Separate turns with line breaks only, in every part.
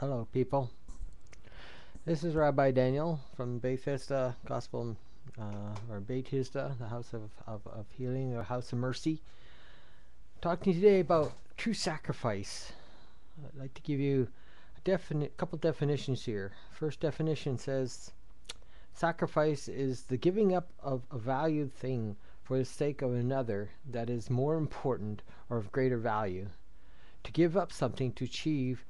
Hello, people. This is Rabbi Daniel from Bethesda Gospel, or Bethesda, the House of Healing, or House of Mercy. Talking today about true sacrifice. I'd like to give you a couple definitions here. First definition says sacrifice is the giving up of a valued thing for the sake of another that is more important or of greater value. To give up something to achieve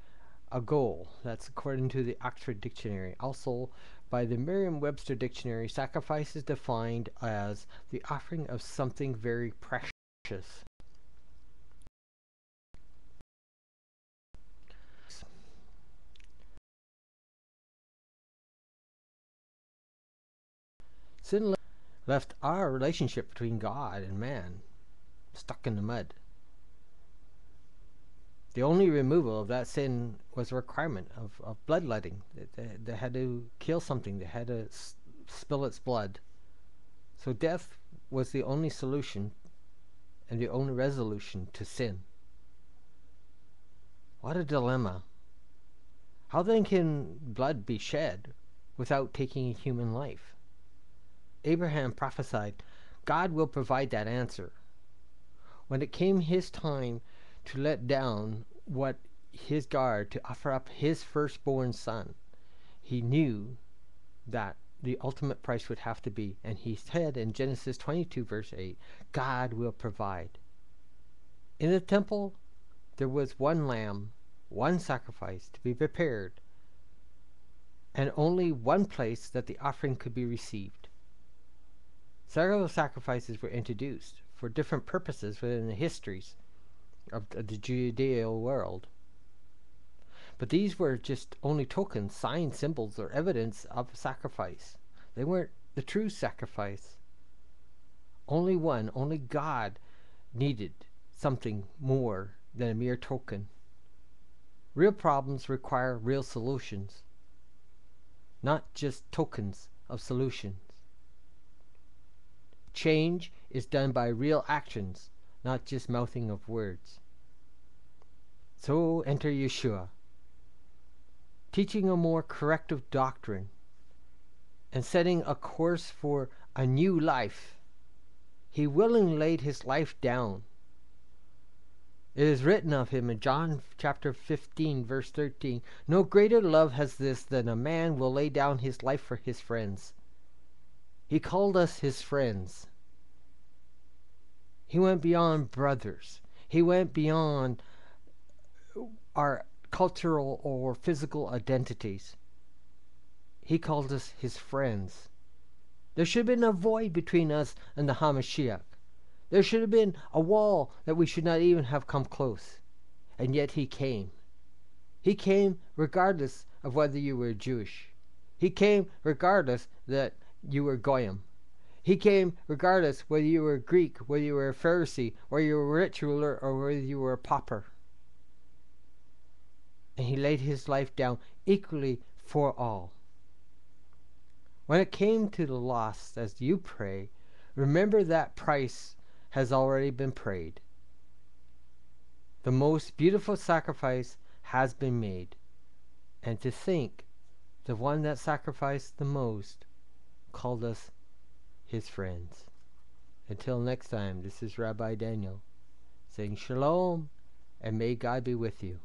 a goal. That's according to the Oxford Dictionary. Also, by the Merriam-Webster Dictionary, sacrifice is defined as the offering of something very precious. Sin left our relationship between God and man stuck in the mud. The only removal of that sin was a requirement of bloodletting. They had to kill something. They had to spill its blood. So death was the only solution and the only resolution to sin. What a dilemma. How then can blood be shed without taking a human life? Abraham prophesied, God will provide that answer. When it came his time to let down his guard to offer up his firstborn son, he knew that the ultimate price would have to be, and he said in Genesis 22 verse 8, God will provide. In the temple there was one lamb, one sacrifice to be prepared, and only one place that the offering could be received. Several sacrifices were introduced for different purposes within the histories of the Judeo world. But these were just only tokens, signs, symbols, or evidence of sacrifice. They weren't the true sacrifice. Only God needed something more than a mere token. Real problems require real solutions, not just tokens of solutions. Change is done by real actions, not just mouthing of words. So enter Yeshua, teaching a more corrective doctrine and setting a course for a new life. He willingly laid his life down. It is written of him in John chapter 15 verse 13, no greater love has this than a man will lay down his life for his friends. He called us his friends. He went beyond brothers. He went beyond our cultural or physical identities. He called us his friends. There should have been a void between us and the Hamashiach. There should have been a wall that we should not even have come close. And yet he came. He came regardless of whether you were Jewish. He came regardless that you were Goyim. He came regardless whether you were Greek, whether you were a Pharisee, whether you were a rich ruler, or whether you were a pauper. And he laid his life down equally for all. When it came to the lost, as you pray, remember that price has already been paid. The most beautiful sacrifice has been made. And to think, the one that sacrificed the most called us his friends. Until next time, this is Rabbi Daniel saying shalom, and may God be with you.